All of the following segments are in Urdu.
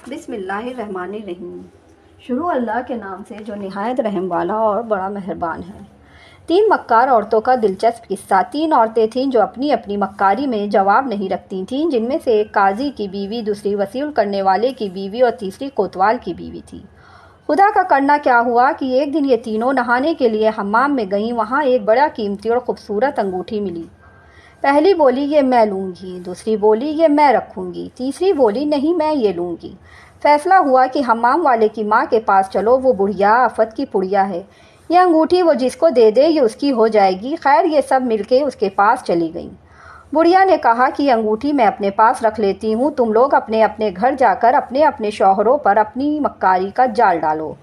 بسم اللہ الرحمن الرحیم۔ شروع اللہ کے نام سے جو نہایت رحم والا اور بڑا مہربان ہے۔ 3 مکار عورتوں کا دلچسپ قصہ۔ 3 عورتیں تھیں جو اپنی اپنی مکاری میں جواب نہیں رکھتی تھیں، جن میں سے ایک قاضی کی بیوی، دوسری وصول کرنے والے کی بیوی اور تیسری کوتوال کی بیوی تھی۔ خدا کا کرنا کیا ہوا کہ ایک دن یہ تینوں نہانے کے لیے حمام میں گئیں۔ وہاں ایک بڑا قیمتی اور خوبصورت انگوٹھی ملی۔ پہلی بولی یہ میں لوں گی، دوسری بولی یہ میں رکھوں گی، تیسری بولی نہیں میں یہ لوں گی۔ فیصلہ ہوا کہ حمام والے کی ماں کے پاس چلو، وہ بڑھیا آفت کی پڑیا ہے، یہ انگوٹھی وہ جس کو دے دے یہ اس کی ہو جائے گی۔ خیر یہ سب مل کے اس کے پاس چلی گئیں۔ بڑھیا نے کہا کہ یہ انگوٹھی میں اپنے پاس رکھ لیتی ہوں، تم لوگ اپنے اپنے گھر جا کر اپنے اپنے شوہروں پر اپنی مکاری کا جال ڈالو،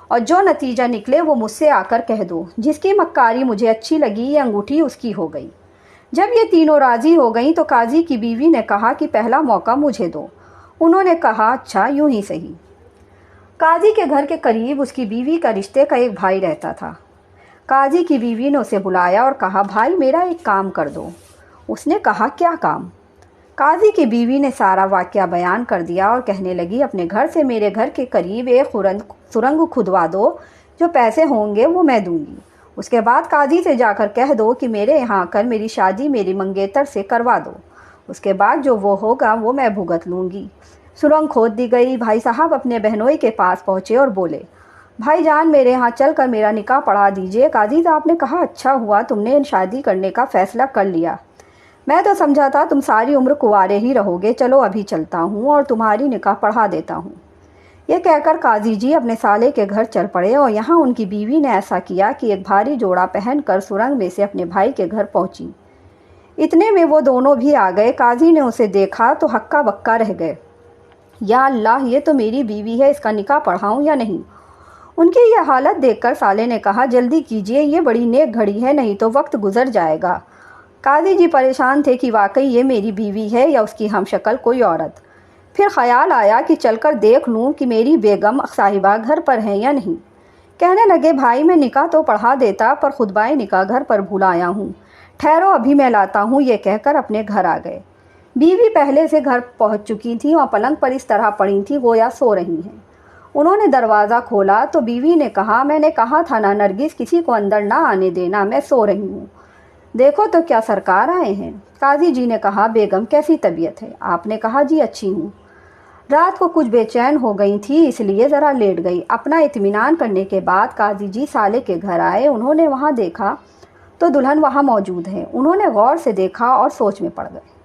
اور جو نتیجہ نکلے وہ مجھ سے آ کر کہہ دو۔ جس کی مکاری مجھے اچھی لگی یہ انگوٹھی اس کی ہو گئی۔ جب یہ تینوں راضی ہو گئیں تو قاضی کی بیوی نے کہا کہ پہلا موقع مجھے دو۔ انہوں نے کہا اچھا یوں ہی صحیح۔ قاضی کے گھر کے قریب اس کی بیوی کا رشتے کا ایک بھائی رہتا تھا۔ قاضی کی بیوی نے اسے بلایا اور کہا بھائی میرا ایک کام کر دو۔ اس نے کہا کیا کام؟ قاضی کی بیوی نے سارا واقعہ بیان کر دیا اور کہنے لگی اپنے گھر سے میرے گھر کے قریب ایک سرنگ کھدوا دو، جو پیسے ہوں گے وہ میں دوں گی۔ اس کے بعد قاضی سے جا کر کہہ دو کہ میرے یہاں کر میری شادی میری منگیتر سے کروا دو، اس کے بعد جو وہ ہوگا وہ میں بھگت لوں گی۔ سرنگ کھود دی گئی۔ بھائی صاحب اپنے بہنوئی کے پاس پہنچے اور بولے بھائی جان میرے یہاں چل کر میرا نکاح پڑھا دیجئے۔ قاضی صاحب نے کہا اچھا ہوا تم نے شادی کرنے کا فیصلہ کر لیا، میں تو سمجھا تھا تم ساری عمر کنوارے ہی رہو گے، چلو ابھی چلتا ہوں اور تمہاری نکاح پڑھا دیتا ہوں۔ یہ کہہ کر قاضی جی اپنے سالے کے گھر چل پڑے، اور یہاں ان کی بیوی نے ایسا کیا کہ ایک بھاری جوڑا پہن کر سرنگ میں سے اپنے بھائی کے گھر پہنچی۔ اتنے میں وہ دونوں بھی آ گئے۔ قاضی نے اسے دیکھا تو ہکا بکا رہ گئے، یا اللہ یہ تو میری بیوی ہے، اس کا نکاح پڑھاؤں یا نہیں؟ ان کی یہ حالت دیکھ کر سالے نے کہا جلدی کیجئے، یہ بڑی نیک گھڑی ہے، نہیں تو وقت گزر جائے گا۔ قاضی جی پریشان تھے کہ واقعی یہ میری بیوی ہے یا اس کی ہم شکل کوئی عورت۔ پھر خیال آیا کہ چل کر دیکھ لوں کہ میری بیگم صاحبہ گھر پر ہیں یا نہیں۔ کہنے لگے بھائی میں نکاح تو پڑھا دیتا پر خطبہ نکاح گھر پر بھول آیا ہوں، ٹھہرو ابھی میں لاتا ہوں۔ یہ کہہ کر اپنے گھر آ گئے۔ بیوی پہلے سے گھر پہنچ چکی تھیں اور پلنگ پر اس طرح پڑی تھیں گویا سو رہی ہیں۔ انہوں نے دروازہ کھولا تو بیوی نے کہا میں نے کہا تھا نا نرگس کسی کو اندر نہ آنے دینا، میں سو رہی ہوں، دیکھو تو کیا سرکار آئے ہیں۔ قاضی جی نے کہا بیگم کیسی طبیعت ہے؟ آپ نے کہا جی اچھی ہوں، رات کو کچھ بے چین ہو گئی تھی اس لیے ذرا لیٹ گئی۔ اپنا اطمینان کرنے کے بعد قاضی جی سالے کے گھر آئے۔ انہوں نے وہاں دیکھا تو دلہن وہاں موجود ہے۔ انہوں نے غور سے دیکھا اور سوچ میں پڑ گئے۔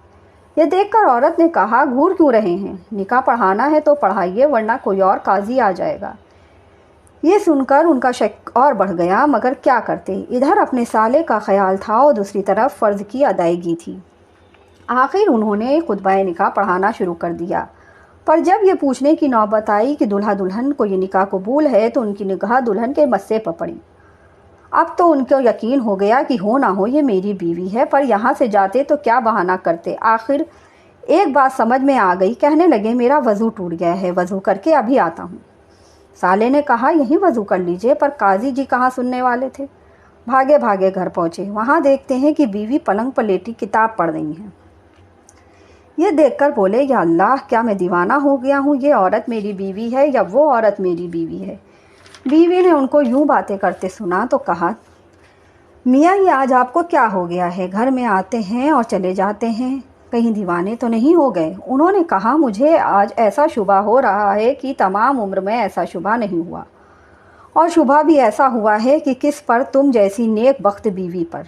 یہ دیکھ کر عورت نے کہا گھور کیوں رہے ہیں؟ نکاح پڑھانا ہے تو پڑھائیے ورنہ کوئی اور قاضی آ جائے گا۔ یہ سن کر ان کا شک اور بڑھ گیا، مگر کیا کرتے، ادھر اپنے سالے کا خیال تھا اور دوسری طرف فرض کی ادائیگی تھی۔ آخر انہوں نے خطبہ نکاح پڑھانا شروع کر دیا، پر جب یہ پوچھنے کی نوبت آئی کہ دلہا دلہن کو یہ نکاح قبول ہے تو ان کی نگاہ دلہن کے مسے پر پڑی۔ اب تو ان کو یقین ہو گیا کہ ہو نہ ہو یہ میری بیوی ہے، پر یہاں سے جاتے تو کیا بہانہ کرتے۔ آخر ایک بات سمجھ میں آ گئی، کہنے لگے میرا وضو ٹوٹ گیا ہے، وضو کر کے ابھی آتا ہوں۔ سالے نے کہا یہیں وضو کر لیجئے، پر قاضی جی کہاں سننے والے تھے۔ بھاگے بھاگے گھر پہنچے، وہاں دیکھتے ہیں کہ بیوی پلنگ پر لیٹی کتاب پڑھ رہی ہیں۔ یہ دیکھ کر بولے یا اللہ کیا میں دیوانہ ہو گیا ہوں، یہ عورت میری بیوی ہے یا وہ عورت میری بیوی ہے؟ بیوی نے ان کو یوں باتیں کرتے سنا تو کہا میاں یہ آج آپ کو کیا ہو گیا ہے؟ گھر میں آتے ہیں اور چلے جاتے ہیں، کہیں دیوانے تو نہیں ہو گئے؟ انہوں نے کہا مجھے آج ایسا شبہ ہو رہا ہے کہ تمام عمر میں ایسا شبہ نہیں ہوا، اور شبہ بھی ایسا ہوا ہے کہ کس پر؟ تم جیسی نیک بخت بیوی پر۔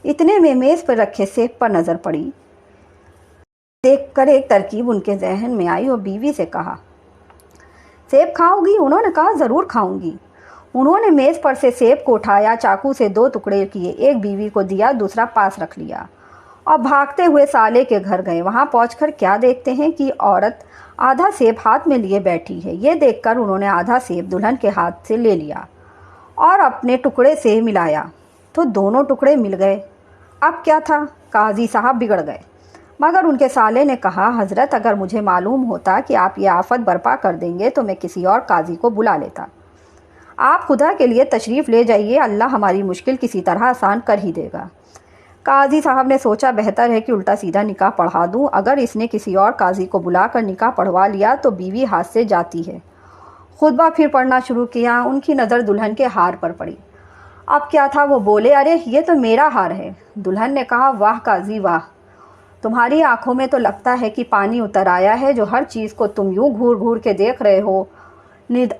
اتنے میں میز پر رکھے سیب پر نظر پڑی۔ دیکھ کر ایک ترکیب ان کے ذہن میں آئی اور بیوی سے کہا سیب کھاؤ گی؟ انہوں نے کہا ضرور کھاؤں گی۔ انہوں نے میز پر سے سیب کو اٹھایا، چاقو سے 2 ٹکڑے کیے، ایک بیوی کو دیا، دوسرا پاس رکھ لیا اور بھاگتے ہوئے سالے کے گھر گئے۔ وہاں پہنچ کر کیا دیکھتے ہیں کہ عورت آدھا سیب ہاتھ میں لیے بیٹھی ہے۔ یہ دیکھ کر انہوں نے آدھا سیب دلہن کے ہاتھ سے لے لیا اور اپنے ٹکڑے سے ملایا تو دونوں ٹکڑے مل گئے۔ اب کیا تھا، قاضی صاحب بگڑ گئے، مگر ان کے سالے نے کہا حضرت اگر مجھے معلوم ہوتا کہ آپ یہ آفت برپا کر دیں گے تو میں کسی اور قاضی کو بلا لیتا۔ آپ خدا کے لیے تشریف لے جائیے، اللہ ہماری مشکل کسی طرح آسان کر ہی دے گا۔ قاضی صاحب نے سوچا بہتر ہے کہ الٹا سیدھا نکاح پڑھا دوں، اگر اس نے کسی اور قاضی کو بلا کر نکاح پڑھوا لیا تو بیوی ہاتھ سے جاتی ہے۔ خطبہ پھر پڑھنا شروع کیا۔ ان کی نظر دلہن کے ہار پر پڑی۔ اب کیا تھا، وہ بولے، ارے یہ تو میرا ہار ہے۔ دلہن نے کہا، واہ قاضی واہ، تمہاری آنکھوں میں تو لگتا ہے کہ پانی اتر آیا ہے، جو ہر چیز کو تم یوں گھور گھور کے دیکھ رہے ہو۔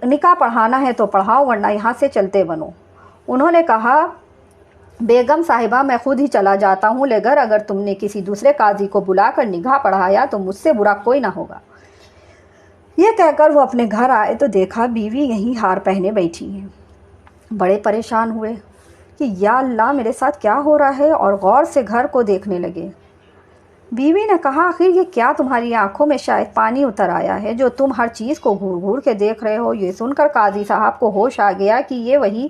نکاح پڑھانا ہے تو پڑھاؤ، ورنہ یہاں سے چلتے بنو۔ انہوں نے کہا، بیگم صاحبہ میں خود ہی چلا جاتا ہوں، لیکن اگر تم نے کسی دوسرے قاضی کو بلا کر نکاح پڑھایا تو مجھ سے برا کوئی نہ ہوگا۔ یہ کہہ کر وہ اپنے گھر آئے تو دیکھا بیوی یہیں ہار پہنے بیٹھی ہیں۔ بڑے پریشان ہوئے کہ یا اللہ میرے ساتھ کیا ہو رہا ہے، اور غور سے گھر کو دیکھنے لگے۔ بیوی نے کہا، آخر یہ کیا تمہاری آنکھوں میں شاید پانی اتر آیا ہے، جو تم ہر چیز کو گھور گھور کے دیکھ رہے ہو۔ یہ سن کر قاضی صاحب کو ہوش آ گیا کہ یہ وہی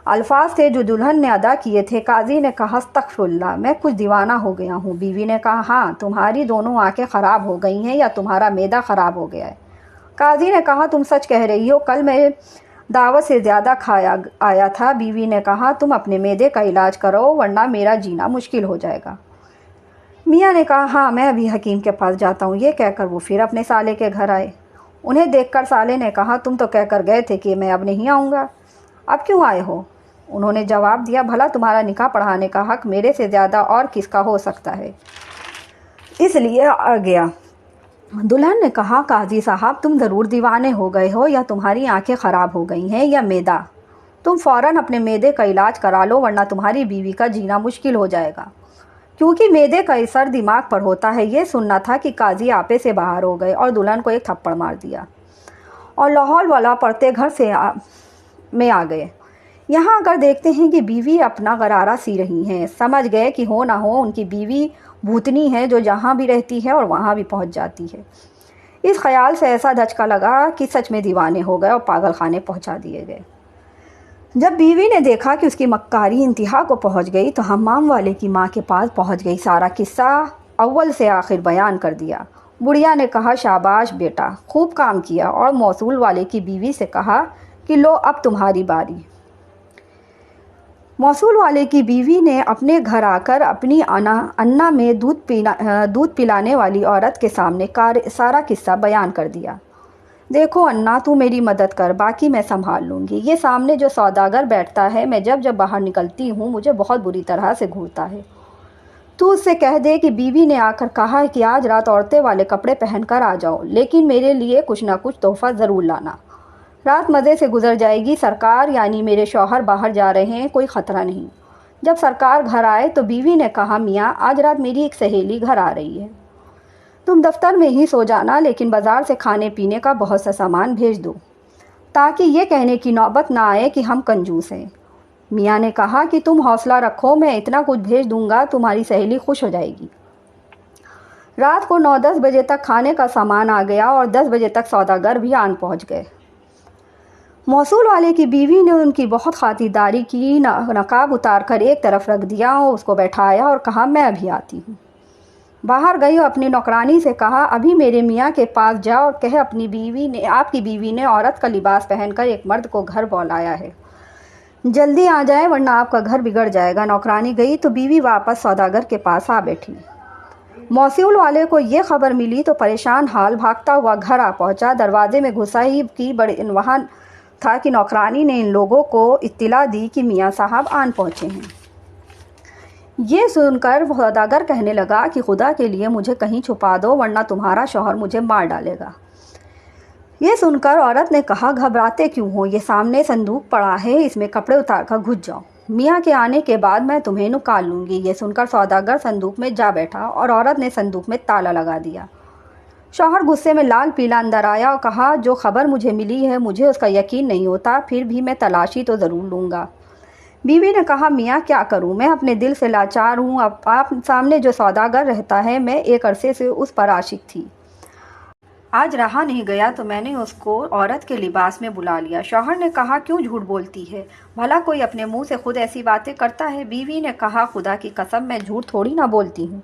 الفاظ تھے جو دلہن نے ادا کیے تھے۔ قاضی نے کہا، استغفر اللہ، میں کچھ دیوانہ ہو گیا ہوں۔ بیوی نے کہا، ہاں، تمہاری دونوں آنکھیں خراب ہو گئی ہیں یا تمہارا معدہ خراب ہو گیا ہے۔ قاضی نے کہا، تم سچ کہہ رہی ہو، کل میں دعوت سے زیادہ کھایا آیا تھا۔ بیوی نے کہا، تم اپنے معدے کا علاج کرو، ورنہ میرا جینا مشکل ہو جائے گا۔ میاں نے کہا، ہاں میں ابھی حکیم کے پاس جاتا ہوں۔ یہ کہہ کر وہ پھر اپنے سالے کے گھر آئے۔ انہیں دیکھ کر سالے نے کہا، تم تو کہہ کر گئے تھے کہ میں اب نہیں آؤں گا، اب کیوں آئے ہو؟ انہوں نے جواب دیا، بھلا تمہارا نکاح پڑھانے کا حق میرے سے زیادہ اور کس کا ہو سکتا ہے، اس لیے آ گیا۔ دلہن نے کہا، قاضی صاحب تم ضرور دیوانے ہو گئے ہو، یا تمہاری آنکھیں خراب ہو گئی ہیں یا معدہ۔ تم فوراً اپنے معدے کا علاج کرا لو، ورنہ تمہاری بیوی کا جینا مشکل ہو جائے گا، کیونکہ معدے کا اثر دماغ پر ہوتا ہے۔ یہ سننا تھا کہ قاضی آپے سے باہر ہو گئے اور دلہن کو ایک تھپڑ مار دیا اور لاہور والا پڑتے گھر سے میں آ گئے۔ یہاں اگر دیکھتے ہیں کہ بیوی اپنا غرارہ سی رہی ہیں۔ سمجھ گئے کہ ہو نہ ہو ان کی بیوی بھوتنی ہے، جو جہاں بھی رہتی ہے اور وہاں بھی پہنچ جاتی ہے۔ اس خیال سے ایسا دھچکا لگا کہ سچ میں دیوانے ہو گئے اور پاگل خانے پہنچا دیے گئے۔ جب بیوی نے دیکھا کہ اس کی مکاری انتہا کو پہنچ گئی تو حمام والے کی ماں کے پاس پہنچ گئی، سارا قصہ اول سے آخر بیان کر دیا۔ بڑھیا نے کہا، شاباش بیٹا، خوب کام کیا، اور موصول والے کی بیوی سے کہا کہ لو اب تمہاری باری۔ موصول والے کی بیوی نے اپنے گھر آ کر اپنی انا میں دودھ پلانے والی عورت کے سامنے سارا قصہ بیان کر دیا۔ دیکھو انا، تو میری مدد کر، باقی میں سنبھال لوں گی۔ یہ سامنے جو سوداگر بیٹھتا ہے، میں جب جب باہر نکلتی ہوں مجھے بہت بری طرح سے گھورتا ہے۔ تو اس سے کہہ دے کہ بیوی نے آ کر کہا ہے کہ آج رات عورتیں والے کپڑے پہن کر آ جاؤ، لیکن میرے لیے کچھ نہ کچھ تحفہ ضرور لانا۔ رات مزے سے گزر جائے گی۔ سرکار یعنی میرے شوہر باہر جا رہے ہیں، کوئی خطرہ نہیں۔ جب سرکار گھر آئے تو بیوی نے کہا، میاں آج رات میری ایک سہیلی گھر آ رہی ہے، تم دفتر میں ہی سو جانا، لیکن بازار سے کھانے پینے کا بہت سا سامان بھیج دو، تاکہ یہ کہنے کی نوبت نہ آئے کہ ہم کنجوس ہیں۔ میاں نے کہا کہ تم حوصلہ رکھو، میں اتنا کچھ بھیج دوں گا، تمہاری سہیلی خوش ہو جائے گی۔ رات کو 9-10 بجے تک کھانے کا سامان آ گیا اور 10 بجے تک سوداگر بھی آن پہنچ گئے۔ موصول والے کی بیوی نے ان کی بہت خاطرداری کی، نقاب اتار کر ایک طرف رکھ دیا اور اس کو بیٹھایا اور کہا، میں ابھی آتی ہوں۔ باہر گئی اور اپنی نوکرانی سے کہا، ابھی میرے میاں کے پاس جا اور کہہ آپ کی بیوی نے عورت کا لباس پہن کر ایک مرد کو گھر بلایا ہے، جلدی آ جائے ورنہ آپ کا گھر بگڑ جائے گا۔ نوکرانی گئی تو بیوی واپس سوداگر کے پاس آ بیٹھی۔ موصول والے کو یہ خبر ملی تو پریشان حال بھاگتا ہوا گھر آ پہنچا۔ دروازے میں گھسا ہی کہ وہاں تھا کہ نوکرانی نے ان لوگوں کو اطلاع دی کہ میاں صاحب آن پہنچے ہیں۔ یہ سن کر سوداگر کہنے لگا کہ خدا کے لیے مجھے کہیں چھپا دو، ورنہ تمہارا شوہر مجھے مار ڈالے گا۔ یہ سن کر عورت نے کہا، گھبراتے کیوں ہو، یہ سامنے صندوق پڑا ہے، اس میں کپڑے اتار کر گھس جاؤ، میاں کے آنے کے بعد میں تمہیں نکال لوں گی۔ یہ سن کر سوداگر صندوق میں جا بیٹھا اور عورت نے صندوق میں تالا لگا دیا۔ شوہر غصے میں لال پیلا اندر آیا اور کہا، جو خبر مجھے ملی ہے مجھے اس کا یقین نہیں ہوتا، پھر بھی میں تلاشی تو ضرور لوں گا۔ بیوی نے کہا، میاں کیا کروں، میں اپنے دل سے لاچار ہوں، اب آپ سامنے جو سوداگر رہتا ہے، میں ایک عرصے سے اس پر عاشق تھی، آج رہا نہیں گیا تو میں نے اس کو عورت کے لباس میں بلا لیا۔ شوہر نے کہا، کیوں جھوٹ بولتی ہے، بھلا کوئی اپنے منہ سے خود ایسی باتیں کرتا ہے؟ بیوی نے کہا، خدا کی قسم میں جھوٹ تھوڑی نہ بولتی ہوں۔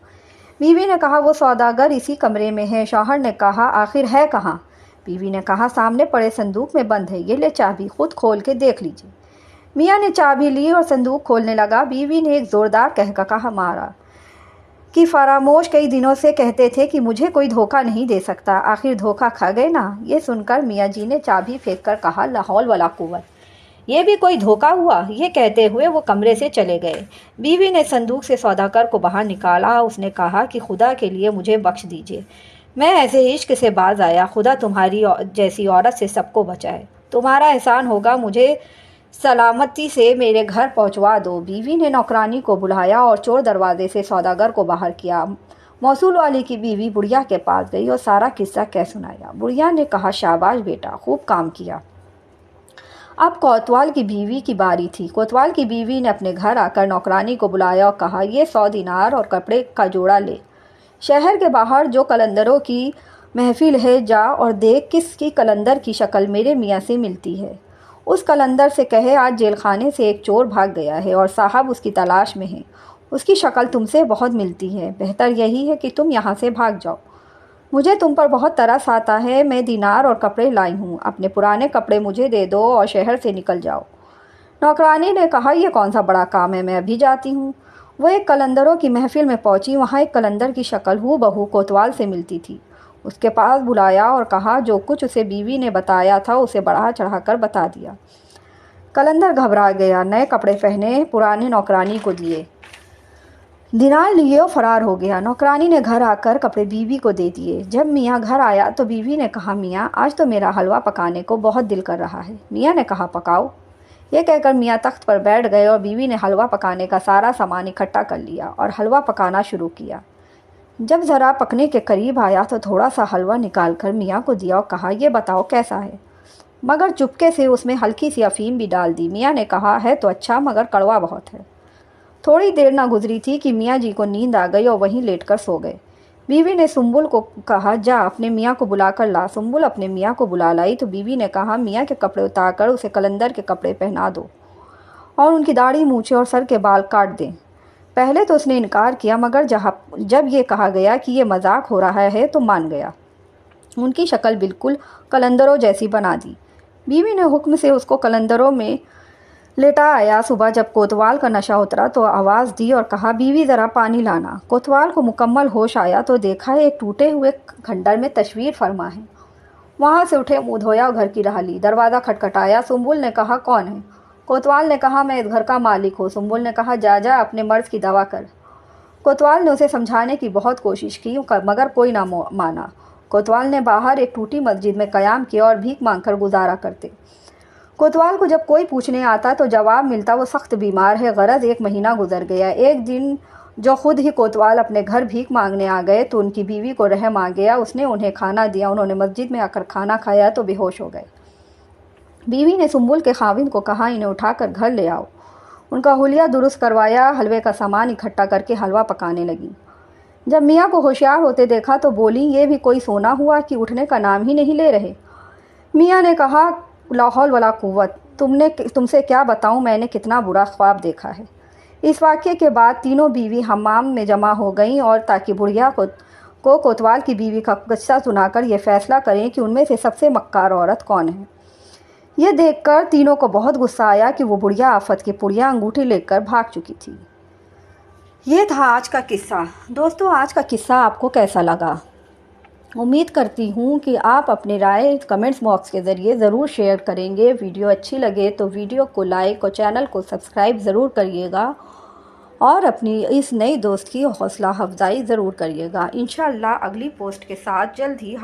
بیوی نے کہا، وہ سوداگر اسی کمرے میں ہے۔ شوہر نے کہا، آخر ہے کہاں؟ بیوی نے کہا، سامنے پڑے صندوق میں بند ہے، یہ لے چابی، خود کھول کے دیکھ لیجیے۔ میاں نے چابی لی اور صندوق کھولنے لگا۔ بیوی نے ایک زوردار کہا مارا کہ فراموش کئی دنوں سے کہتے تھے کہ مجھے کوئی دھوکہ نہیں دے سکتا، آخر دھوکہ کھا گئے نا۔ یہ سن کر میاں جی نے چابی پھینک کر کہا لا حول ولا قوت، یہ بھی کوئی دھوکہ ہوا۔ یہ کہتے ہوئے وہ کمرے سے چلے گئے۔ بیوی نے صندوق سے سوداگر کو باہر نکالا۔ اس نے کہا کہ خدا کے لیے مجھے بخش دیجیے، میں ایسے عشق سے باز آیا، خدا تمہاری جیسی عورت سے سب کو بچائے، تمہارا احسان ہوگا، مجھے سلامتی سے میرے گھر پہنچوا دو۔ بیوی نے نوکرانی کو بلایا اور چور دروازے سے سوداگر کو باہر کیا۔ موصول والی کی بیوی بڑھیا کے پاس گئی اور سارا قصہ کہہ سنایا۔ بڑھیا نے کہا شاباش بیٹا، خوب کام کیا۔ اب کوتوال کی بیوی کی باری تھی۔ کوتوال کی بیوی نے اپنے گھر آ کر نوکرانی کو بلایا اور کہا یہ 100 دینار اور کپڑے کا جوڑا لے، شہر کے باہر جو قلندروں کی محفل ہے جا اور دیکھ کس کی قلندر کی شکل میرے میاں سے ملتی ہے۔ اس قلندر سے کہے آج جیل خانے سے ایک چور بھاگ گیا ہے اور صاحب اس کی تلاش میں ہیں، اس کی شکل تم سے بہت ملتی ہے، بہتر یہی ہے کہ تم یہاں سے بھاگ جاؤ، مجھے تم پر بہت ترس آتا ہے، میں دینار اور کپڑے لائی ہوں، اپنے پرانے کپڑے مجھے دے دو اور شہر سے نکل جاؤ۔ نوکرانی نے کہا یہ کون سا بڑا کام ہے، میں ابھی جاتی ہوں۔ وہ ایک قلندروں کی محفل میں پہنچی، وہاں ایک قلندر کی شکل ہو بہو کوتوال سے ملتی تھی۔ اس کے پاس بلایا اور کہا جو کچھ اسے بیوی نے بتایا تھا اسے بڑھا چڑھا کر بتا دیا۔ قلندر گھبرا گیا، نئے کپڑے پہنے، پرانے نوکرانی کو دیے، دینار لیے اور فرار ہو گیا۔ نوکرانی نے گھر آ کر کپڑے بیوی کو دے دیے۔ جب میاں گھر آیا تو بیوی نے کہا میاں آج تو میرا حلوہ پکانے کو بہت دل کر رہا ہے۔ میاں نے کہا پکاؤ۔ یہ کہہ کر میاں تخت پر بیٹھ گئے اور بیوی نے حلوہ پکانے کا سارا سامان اکٹھا کر لیا اور حلوہ پکانا شروع کیا۔ جب ذرا پکنے کے قریب آیا تو تھوڑا سا حلوہ نکال کر میاں کو دیا اور کہا یہ بتاؤ کیسا ہے، مگر چپکے سے اس میں ہلکی سی افیم بھی ڈال دی۔ میاں نے کہا ہے تو اچھا مگر کڑوا بہت ہے۔ تھوڑی دیر نہ گزری تھی کہ میاں جی کو نیند آ گئی اور وہیں لیٹ کر سو گئے۔ بیوی نے سنبل کو کہا جا اپنے میاں کو بلا کر لا۔ سنبل اپنے میاں کو بلا لائی تو بیوی نے کہا میاں کے کپڑے اتار کر اسے قلندر کے کپڑے پہنا دو اور ان کی داڑھی مونچھیں اور سر کے بال کاٹ دیں۔ پہلے تو اس نے انکار کیا مگر جب یہ کہا گیا کہ یہ مذاق ہو رہا ہے تو مان گیا۔ ان کی شکل بالکل قلندروں جیسی بنا دی۔ بیوی نے حکم سے اس کو قلندروں میں لیٹا آیا۔ صبح جب کوتوال کا نشہ اترا تو آواز دی اور کہا بیوی ذرا پانی لانا۔ کوتوال کو مکمل ہوش آیا تو دیکھا ایک ٹوٹے ہوئے کھنڈر میں تشویر فرما ہے۔ وہاں سے اٹھے، منہ دھویا اور گھر کی راہ لی۔ دروازہ کھٹکھٹایا۔ سنبل نے کہا کون ہے؟ کوتوال نے کہا میں اس گھر کا مالک ہوں۔ سنبل نے کہا جا اپنے مرض کی دوا کر۔ کوتوال نے اسے سمجھانے کی بہت کوشش کی مگر کوئی نہ مانا۔ کوتوال نے باہر ایک ٹوٹی مسجد میں قیام کیا اور بھیک مانگ کر گزارا کرتے۔ کوتوال کو جب کوئی پوچھنے آتا تو جواب ملتا وہ سخت بیمار ہے۔ غرض 1 مہینہ گزر گیا۔ ایک دن جو خود ہی کوتوال اپنے گھر بھیک مانگنے آ گئے تو ان کی بیوی کو رحم آ گیا، اس نے انہیں کھانا دیا۔ انہوں نے مسجد میں آ کر کھانا کھایا تو بے ہوش ہو گئے۔ بیوی نے سنبل کے خاوند کو کہا انہیں اٹھا کر گھر لے آؤ۔ ان کا حلیہ درست کروایا، حلوے کا سامان اکٹھا کر کے حلوہ پکانے لگی۔ جب میاں کو ہوشیار ہوتے دیکھا تو بولی یہ بھی کوئی سونا ہوا کہ اٹھنے کا نام ہی نہیں لے رہے۔ میاں نے کہا لا حول ولا قوت، تم سے کیا بتاؤں میں نے کتنا برا خواب دیکھا ہے۔ اس واقعے کے بعد تینوں بیوی حمام میں جمع ہو گئیں اور تاکہ بڑھیا کو کوتوال کی بیوی کا قصہ سنا کر یہ فیصلہ کریں کہ ان میں سے سب سے مکار عورت کون ہے۔ یہ دیکھ کر تینوں کو بہت غصہ آیا کہ وہ بڑھیا آفت کی پڑیا انگوٹھی لے کر بھاگ چکی تھی۔ یہ تھا آج کا قصہ۔ دوستو آج کا قصہ آپ کو کیسا لگا؟ امید کرتی ہوں کہ آپ اپنی رائے کمنٹس باکس کے ذریعے ضرور شیئر کریں گے۔ ویڈیو اچھی لگے تو ویڈیو کو لائک اور چینل کو سبسکرائب ضرور کریے گا اور اپنی اس نئی دوست کی حوصلہ افزائی ضرور کریے گا۔ انشاءاللہ اگلی پوسٹ کے ساتھ جلد ہی